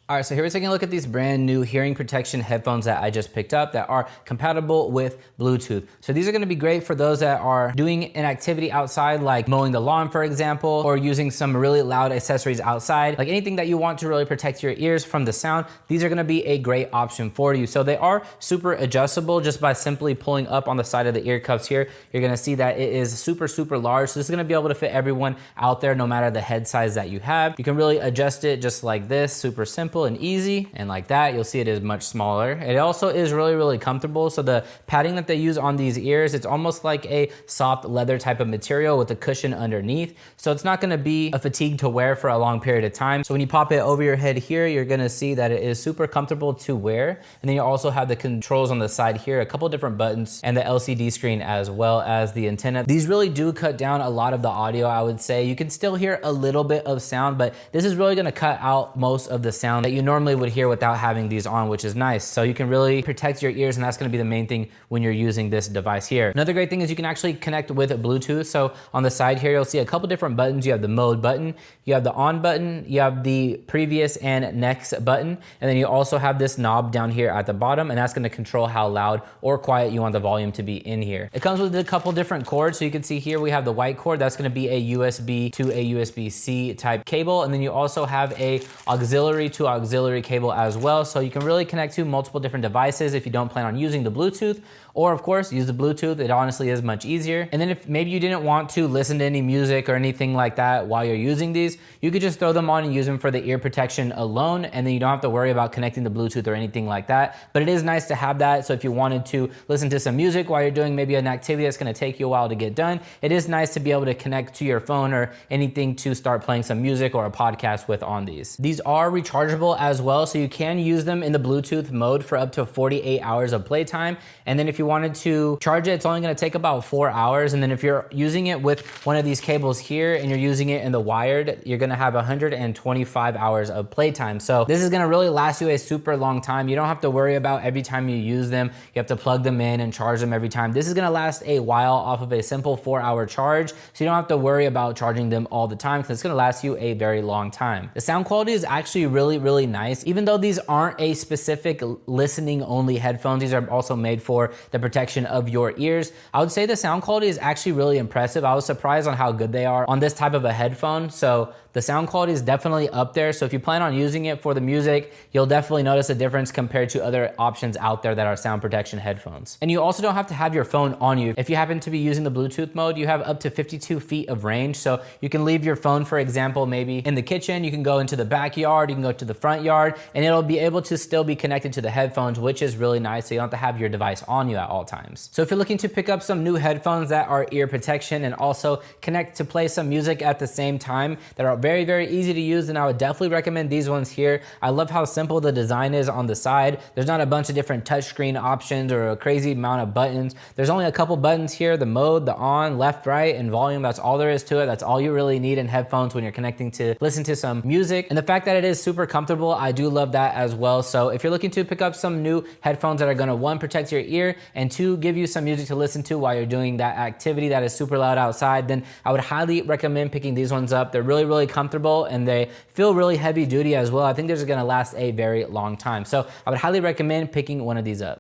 All right, so here we're taking a look at these brand new hearing protection headphones that I just picked up that are compatible with Bluetooth. So these are gonna be great for those that are doing an activity outside, like mowing the lawn, for example, or using some really loud accessories outside, like anything that you want to really protect your ears from the sound. These are gonna be a great option for you. So they are super adjustable just by simply pulling up on the side of the ear cuffs here. You're gonna see that it is super, super large. So this is gonna be able to fit everyone out there, no matter the head size that you have. You can really adjust it just like this, super simple and easy, and like that you'll see it is much smaller. It also is really, really comfortable. So the padding that they use on these ears, it's almost like a soft leather type of material with a cushion underneath, so it's not going to be a fatigue to wear for a long period of time. So when you pop it over your head here, you're going to see that it is super comfortable to wear. And then you also have the controls on the side here, a couple different buttons, and the LCD screen as well as the antenna. These really do cut down a lot of the audio, I would say. You can still hear a little bit of sound, but this is really going to cut out most of the sound that you normally would hear without having these on, which is nice. So you can really protect your ears, and that's going to be the main thing when you're using this device here. Another great thing is you can actually connect with Bluetooth. So on the side here, you'll see a couple different buttons. You have the mode button, you have the on button, you have the previous and next button, and then you also have this knob down here at the bottom, and that's going to control how loud or quiet you want the volume to be in here. It comes with a couple different cords. So you can see here we have the white cord. That's going to be a USB to a USB-C type cable, and then you also have a auxiliary to auxiliary cable as well. So you can really connect to multiple different devices if you don't plan on using the Bluetooth, or of course use the Bluetooth. It honestly is much easier. And then if maybe you didn't want to listen to any music or anything like that while you're using these, you could just throw them on and use them for the ear protection alone, and then you don't have to worry about connecting the Bluetooth or anything like that. But it is nice to have that. So if you wanted to listen to some music while you're doing maybe an activity that's going to take you a while to get done, it is nice to be able to connect to your phone or anything to start playing some music or a podcast with on these. These are rechargeable as well, so you can use them in the Bluetooth mode for up to 48 hours of playtime. And then if you wanted to charge it, it's only going to take about 4 hours. And then if you're using it with one of these cables here and you're using it in the wired, you're going to have 125 hours of playtime. So this is going to really last you a super long time. You don't have to worry about every time you use them, you have to plug them in and charge them every time. This is going to last a while off of a simple 4-hour charge. So you don't have to worry about charging them all the time, because it's going to last you a very long time. The sound quality is actually really, really nice. Even though these aren't a specific listening only headphones, these are also made for the protection of your ears. I would say the sound quality is actually really impressive. I was surprised on how good they are on this type of a headphone. So the sound quality is definitely up there. So if you plan on using it for the music, you'll definitely notice a difference compared to other options out there that are sound protection headphones. And you also don't have to have your phone on you. If you happen to be using the Bluetooth mode, you have up to 52 feet of range. So you can leave your phone, for example, maybe in the kitchen, you can go into the backyard, you can go to the front yard, and it'll be able to still be connected to the headphones, which is really nice. So you don't have to have your device on you at all times. So if you're looking to pick up some new headphones that are ear protection and also connect to play some music at the same time, that are very, very easy to use, and I would definitely recommend these ones here. I love how simple the design is on the side. There's not a bunch of different touchscreen options or a crazy amount of buttons. There's only a couple buttons here: the mode, the on, left, right, and volume. That's all there is to it. That's all you really need in headphones when you're connecting to listen to some music. And the fact that it is super comfortable, I do love that as well. So if you're looking to pick up some new headphones that are gonna, one, protect your ear, and two, give you some music to listen to while you're doing that activity that is super loud outside, then I would highly recommend picking these ones up. They're really, really comfortable, and they feel really heavy duty as well. I think they're gonna last a very long time. So I would highly recommend picking one of these up.